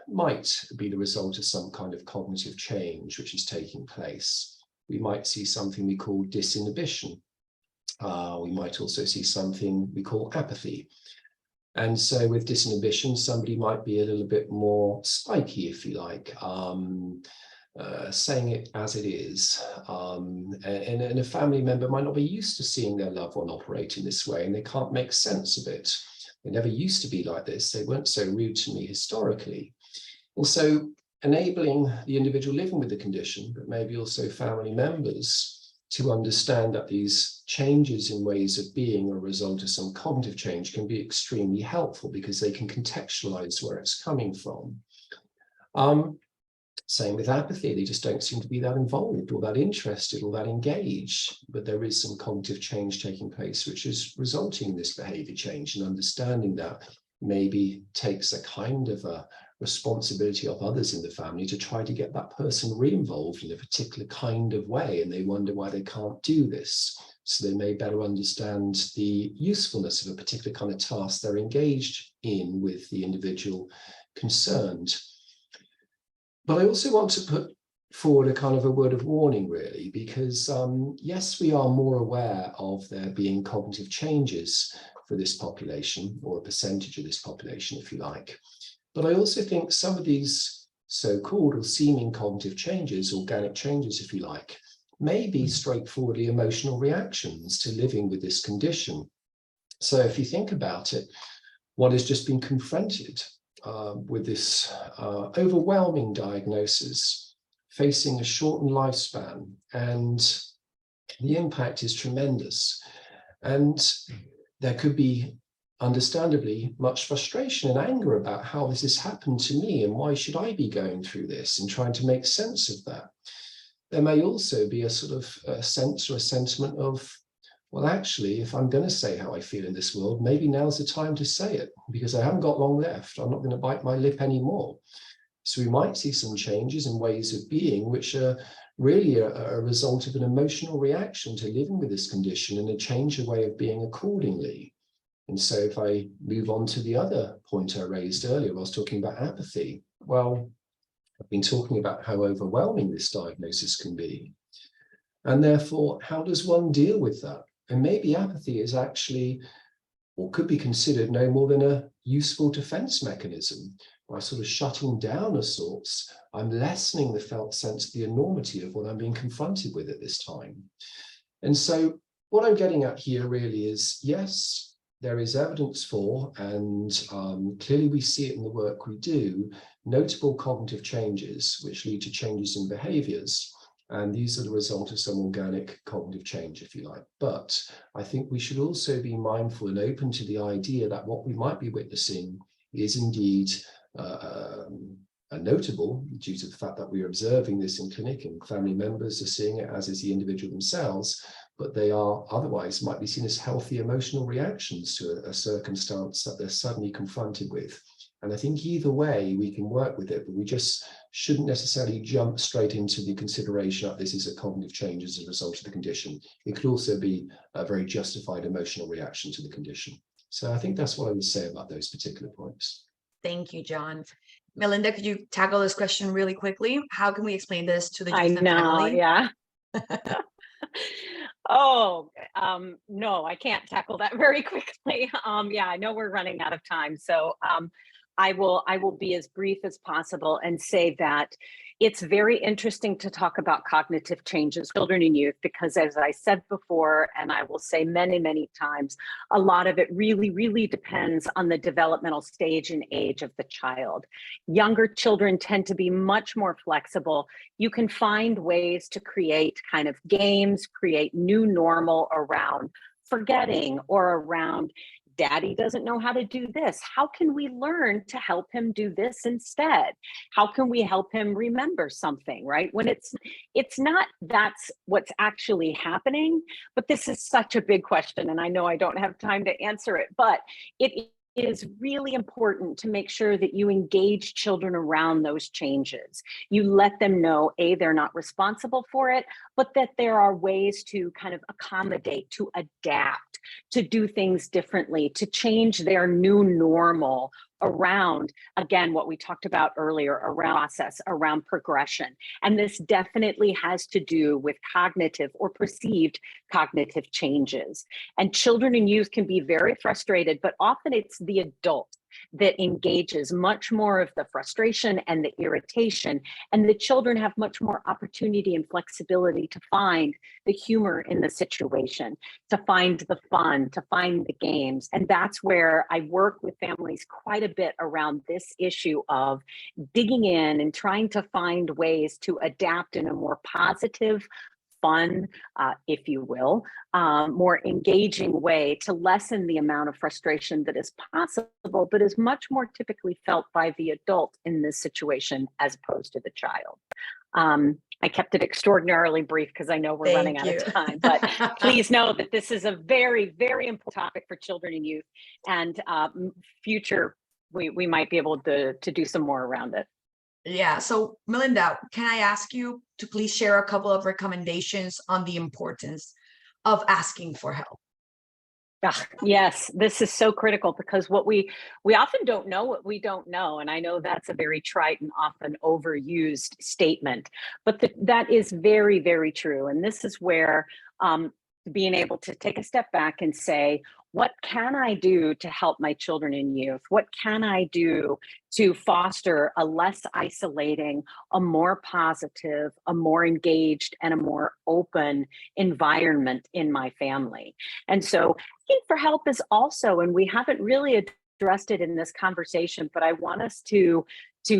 might be the result of some kind of cognitive change which is taking place. We might see something we call disinhibition. We might also see something we call apathy. And so with disinhibition, somebody might be a little bit more spiky, if you like, saying it as it is. And a family member might not be used to seeing their loved one operate in this way, and they can't make sense of it. They never used to be like this. They weren't so rude to me historically. And so enabling the individual living with the condition, but maybe also family members, to understand that these changes in ways of being are a result of some cognitive change can be extremely helpful because they can contextualize where it's coming from. Same with apathy, they just don't seem to be that involved or that interested or that engaged, but there is some cognitive change taking place which is resulting in this behavior change, and understanding that maybe takes a kind of a responsibility of others in the family to try to get that person re-involved in a particular kind of way, and they wonder why they can't do this. So they may better understand the usefulness of a particular kind of task they're engaged in with the individual concerned. But I also want to put forward a kind of a word of warning, really, because yes, we are more aware of there being cognitive changes for this population, or a percentage of this population, if you like. But I also think some of these so-called or seeming cognitive changes, organic changes, if you like, may be straightforwardly emotional reactions to living with this condition. So if you think about it, one has just been confronted with this overwhelming diagnosis, facing a shortened lifespan, and the impact is tremendous. And there could be, understandably, much frustration and anger about how this has happened to me and why should I be going through this, and trying to make sense of that. There may also be a sort of a sense or a sentiment of, well, actually, if I'm going to say how I feel in this world, maybe now's the time to say it, because I haven't got long left. I'm not going to bite my lip anymore. So we might see some changes in ways of being, which are really a result of an emotional reaction to living with this condition, and a change of way of being accordingly. And so if I move on to the other point I raised earlier, I was talking about apathy. Well, I've been talking about how overwhelming this diagnosis can be. And therefore, how does one deal with that? And maybe apathy is actually or could be considered no more than a useful defense mechanism. By sort of shutting down assaults, I'm lessening the felt sense of the enormity of what I'm being confronted with at this time. And so what I'm getting at here really is, yes, there is evidence for, and clearly we see it in the work we do, notable cognitive changes which lead to changes in behaviors. And these are the result of some organic cognitive change, if you like. But I think we should also be mindful and open to the idea that what we might be witnessing is indeed notable due to the fact that we are observing this in clinic and family members are seeing it, as is the individual themselves, but they are otherwise might be seen as healthy emotional reactions to a circumstance that they're suddenly confronted with. And I think either way we can work with it, but we just shouldn't necessarily jump straight into the consideration that this is a cognitive change as a result of the condition. It could also be a very justified emotional reaction to the condition. So I think that's what I would say about those particular points. Thank you, John. Melinda, could you tackle this question really quickly? How can we explain this to the I youth and know, family? yeah. Oh, no, I can't tackle that very quickly. Yeah, I know we're running out of time. So I will be as brief as possible and say that it's very interesting to talk about cognitive changes, children and youth, because as I said before, and I will say many, many times, a lot of it really, really depends on the developmental stage and age of the child. Younger children tend to be much more flexible. You can find ways to create kind of games, create new normal around forgetting or around Daddy doesn't know how to do this. How can we learn to help him do this instead? How can we help him remember something, right? When it's not that's what's actually happening, but this is such a big question and I know I don't have time to answer it, but it is really important to make sure that you engage children around those changes. You let them know, A, they're not responsible for it, but that there are ways to kind of accommodate, to adapt, to do things differently, to change their new normal around, again, what we talked about earlier, around process, around progression. And this definitely has to do with cognitive or perceived cognitive changes. And children and youth can be very frustrated, but often it's the adult that engages much more of the frustration and the irritation. And the children have much more opportunity and flexibility to find the humor in the situation, to find the fun, to find the games. And that's where I work with families quite a bit around this issue of digging in and trying to find ways to adapt in a more positive, fun, if you will, more engaging way to lessen the amount of frustration that is possible, but is much more typically felt by the adult in this situation as opposed to the child. I kept it extraordinarily brief because I know we're running out of time, but please know that this is a very, very important topic for children and youth, and future, we might be able to do some more around it. Yeah. So Melinda, can I ask you to please share a couple of recommendations on the importance of asking for help? Yes, this is so critical because what we often don't know what we don't know. And I know that's a very trite and often overused statement, but that is very, very true. And this is where being able to take a step back and say, what can I do to help my children and youth? What can I do to foster a less isolating, a more positive, a more engaged, and a more open environment in my family? And so asking for help is also, and we haven't really addressed it in this conversation, but I want us to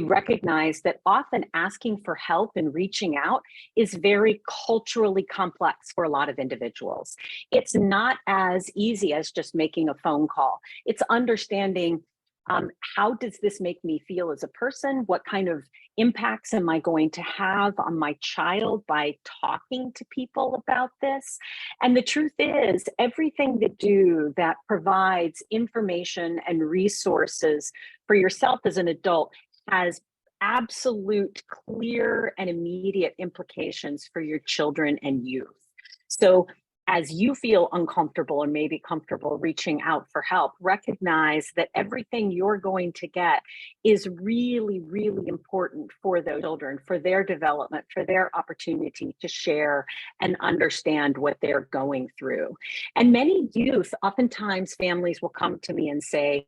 recognize that often asking for help and reaching out is very culturally complex for a lot of individuals. It's not as easy as just making a phone call. It's understanding how does this make me feel as a person? What kind of impacts am I going to have on my child by talking to people about this? And the truth is, everything that provides information and resources for yourself as an adult has absolute, clear, and immediate implications for your children and youth. So as you feel uncomfortable and maybe comfortable reaching out for help, recognize that everything you're going to get is really, really important for those children, for their development, for their opportunity to share and understand what they're going through. And many youth, oftentimes families will come to me and say,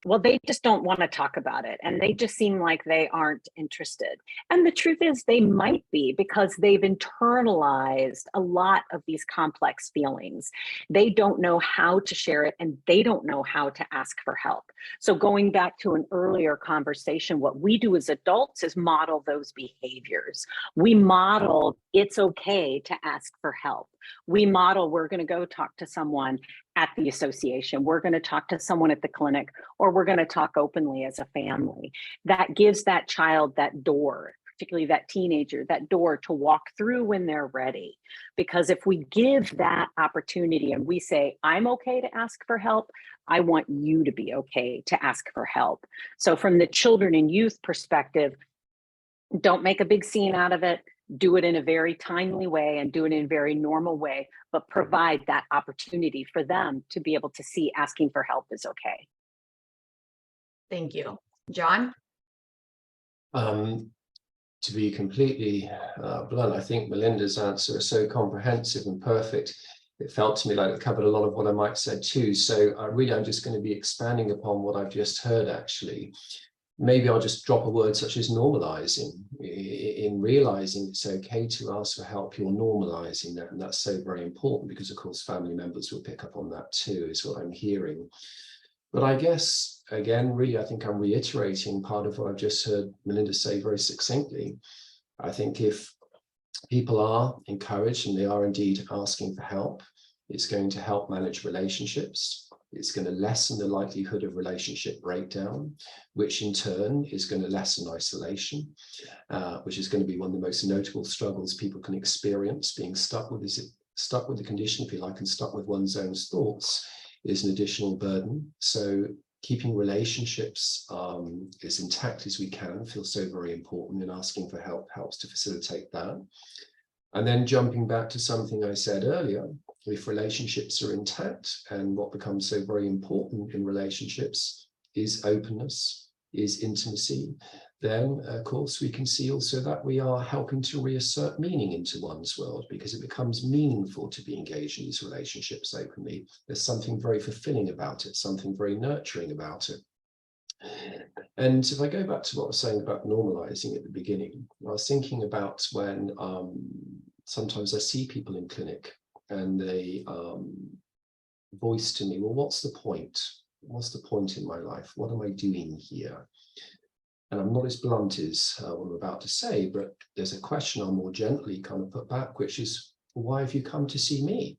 well, they just don't want to talk about it, and they just seem like they aren't interested. And the truth is they might be, because they've internalized a lot of these complex feelings. They don't know how to share it, and they don't know how to ask for help. So going back to an earlier conversation, what we do as adults is model those behaviors. We model it's okay to ask for help. We model we're going to go talk to someone at the association, we're going to talk to someone at the clinic, or we're going to talk openly as a family. That gives that child that door, particularly that teenager, that door to walk through when they're ready. Because if we give that opportunity and we say, I'm okay to ask for help, I want you to be okay to ask for help. So from the children and youth perspective, don't make a big scene out of it. Do it in a very timely way and do it in a very normal way, but provide that opportunity for them to be able to see asking for help is okay. Thank you. John? To be completely blunt, I think Melinda's answer is so comprehensive and perfect. It felt to me like it covered a lot of what I might say too. So I'm just going to be expanding upon what I've just heard, actually. Maybe I'll just drop a word such as normalizing. In realizing it's okay to ask for help, you're normalizing that. And that's so very important, because of course family members will pick up on that too, is what I'm hearing. But I guess, again, really, I think I'm reiterating part of what I've just heard Melinda say very succinctly. I think if people are encouraged and they are indeed asking for help, it's going to help manage relationships. It's going to lessen the likelihood of relationship breakdown, which in turn is going to lessen isolation, which is going to be one of the most notable struggles people can experience. Being stuck with the condition, if you like, and stuck with one's own thoughts is an additional burden. So keeping relationships as intact as we can feels so very important, and asking for help helps to facilitate that. And then jumping back to something I said earlier, if relationships are intact, and what becomes so very important in relationships is openness, is intimacy, then of course we can see also that we are helping to reassert meaning into one's world, because it becomes meaningful to be engaged in these relationships openly. There's something very fulfilling about it, something very nurturing about it. And if I go back to what I was saying about normalizing at the beginning, I was thinking about when sometimes I see people in clinic and they voice to me, well, what's the point? What's the point in my life? What am I doing here? And I'm not as blunt as what I'm about to say, but there's a question I'll more gently kind of put back, which is, why have you come to see me?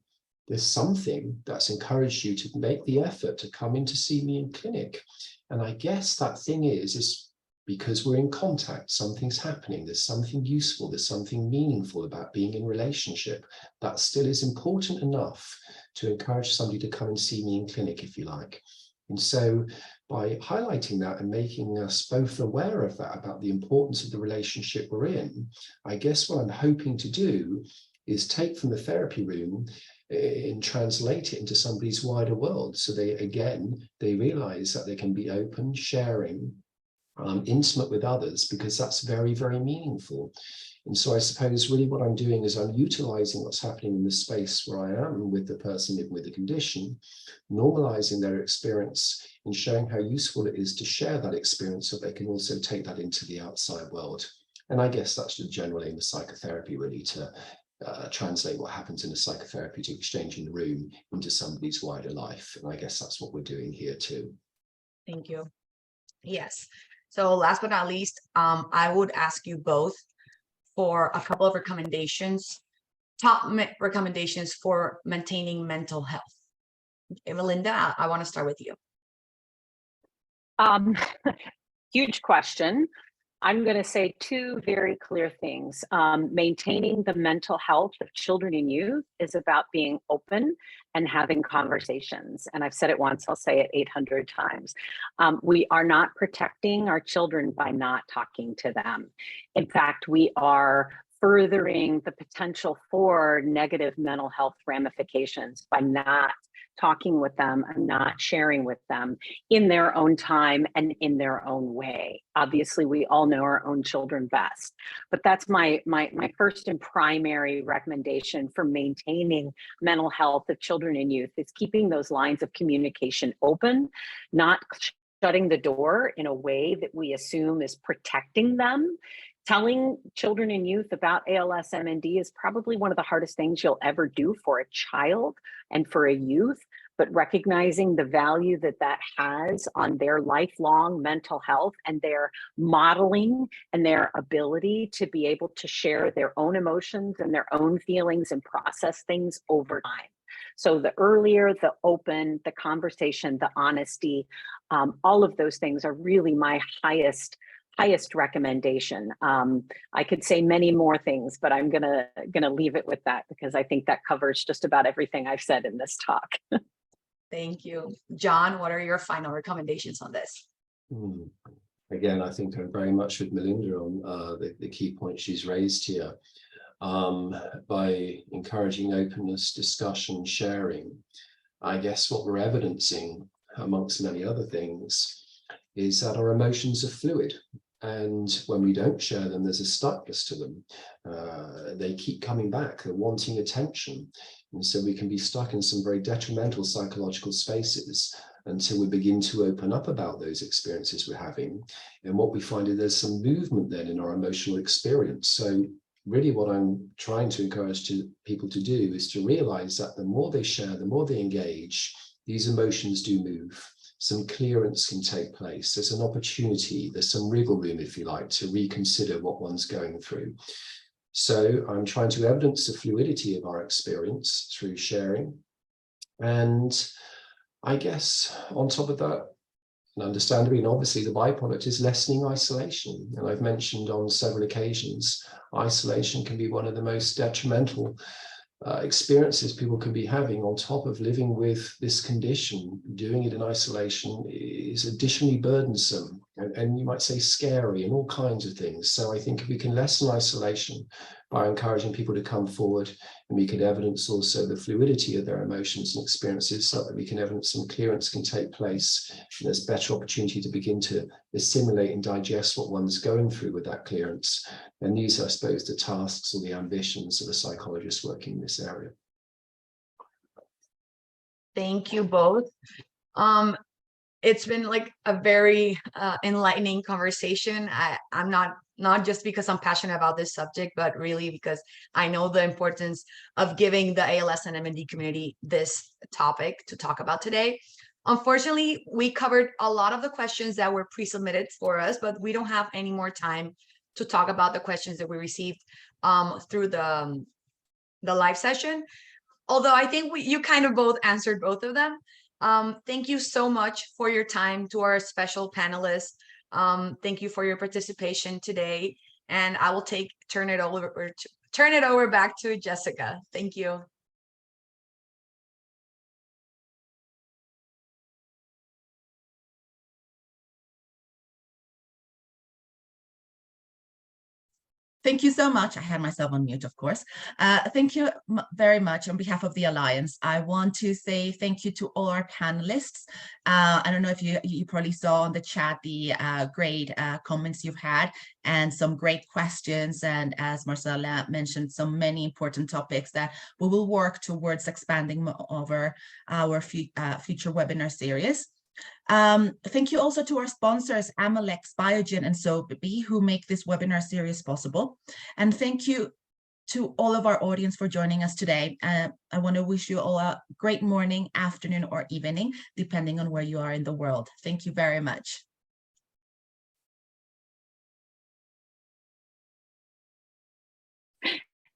There's something that's encouraged you to make the effort to come in to see me in clinic. And I guess that thing is because we're in contact, something's happening, there's something useful, there's something meaningful about being in relationship that still is important enough to encourage somebody to come and see me in clinic, if you like. And so by highlighting that and making us both aware of that, about the importance of the relationship we're in, I guess what I'm hoping to do is take from the therapy room and translate it into somebody's wider world. So they realize that they can be open, sharing, intimate with others, because that's very, very meaningful. And so I suppose really what I'm doing is I'm utilizing what's happening in the space where I am with the person living with the condition, normalizing their experience and showing how useful it is to share that experience so they can also take that into the outside world. And I guess that's the general aim of psychotherapy, really, to translate what happens in a psychotherapeutic exchange in the room into somebody's wider life. And I guess that's what we're doing here too. Thank you. Yes. So last but not least, I would ask you both for a couple of recommendations, top recommendations for maintaining mental health. Okay, Melinda, I want to start with you. Huge question. I'm going to say two very clear things. Maintaining the mental health of children and youth is about being open and having conversations. And I've said it once, I'll say it 800 times. We are not protecting our children by not talking to them. In fact, we are furthering the potential for negative mental health ramifications by not talking with them and not sharing with them in their own time and in their own way. Obviously, we all know our own children best, but that's my first and primary recommendation for maintaining mental health of children and youth is keeping those lines of communication open, not shutting the door in a way that we assume is protecting them. Telling children and youth about ALS MND is probably one of the hardest things you'll ever do for a child and for a youth, but recognizing the value that that has on their lifelong mental health and their modeling and their ability to be able to share their own emotions and their own feelings and process things over time. So the earlier, the open, the conversation, the honesty, all of those things are really my highest recommendation. I could say many more things, but I'm gonna leave it with that because I think that covers just about everything I've said in this talk. Thank you. John, what are your final recommendations on this? Again, I think I'm very much with Melinda on the key points she's raised here. By encouraging openness, discussion, sharing, I guess what we're evidencing, amongst many other things, is that our emotions are fluid. And when we don't share them, there's a stuckness to them. They keep coming back, they're wanting attention. And so we can be stuck in some very detrimental psychological spaces until we begin to open up about those experiences we're having. And what we find is there's some movement then in our emotional experience. So really what I'm trying to encourage people to do is to realize that the more they share, the more they engage, these emotions do move. Some clearance can take place. There's an opportunity, there's some wriggle room, if you like, to reconsider what one's going through. So I'm trying to evidence the fluidity of our experience through sharing. And I guess on top of that, and understandably, and obviously the byproduct is lessening isolation. And I've mentioned on several occasions, isolation can be one of the most detrimental experiences people can be having on top of living with this condition. Doing it in isolation is additionally burdensome and you might say scary and all kinds of things. So I think if we can lessen isolation by encouraging people to come forward, and we can evidence also the fluidity of their emotions and experiences so that we can evidence some clearance can take place, and there's better opportunity to begin to assimilate and digest what one's going through with that clearance. And these are, I suppose, the tasks or the ambitions of a psychologist working in this area. Thank you both. It's been like a very enlightening conversation. I'm not just because I'm passionate about this subject, but really because I know the importance of giving the ALS and MND community this topic to talk about today. Unfortunately, we covered a lot of the questions that were pre-submitted for us, but we don't have any more time to talk about the questions that we received through the live session. Although I think you kind of both answered both of them. Thank you so much for your time to our special panelists. Thank you for your participation today. And I will turn it over back to Jessica. Thank you. Thank you so much. I had myself on mute, of course. Thank you very much on behalf of the Alliance. I want to say thank you to all our panelists. I don't know if you probably saw on the chat the great comments you've had and some great questions. And as Marcela mentioned, so many important topics that we will work towards expanding over our future webinar series. Thank you also to our sponsors, Amalex, Biogen, and SoBe, who make this webinar series possible. And thank you to all of our audience for joining us today. I want to wish you all a great morning, afternoon, or evening, depending on where you are in the world. Thank you very much.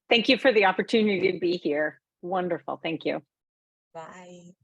Thank you for the opportunity to be here. Wonderful. Thank you. Bye.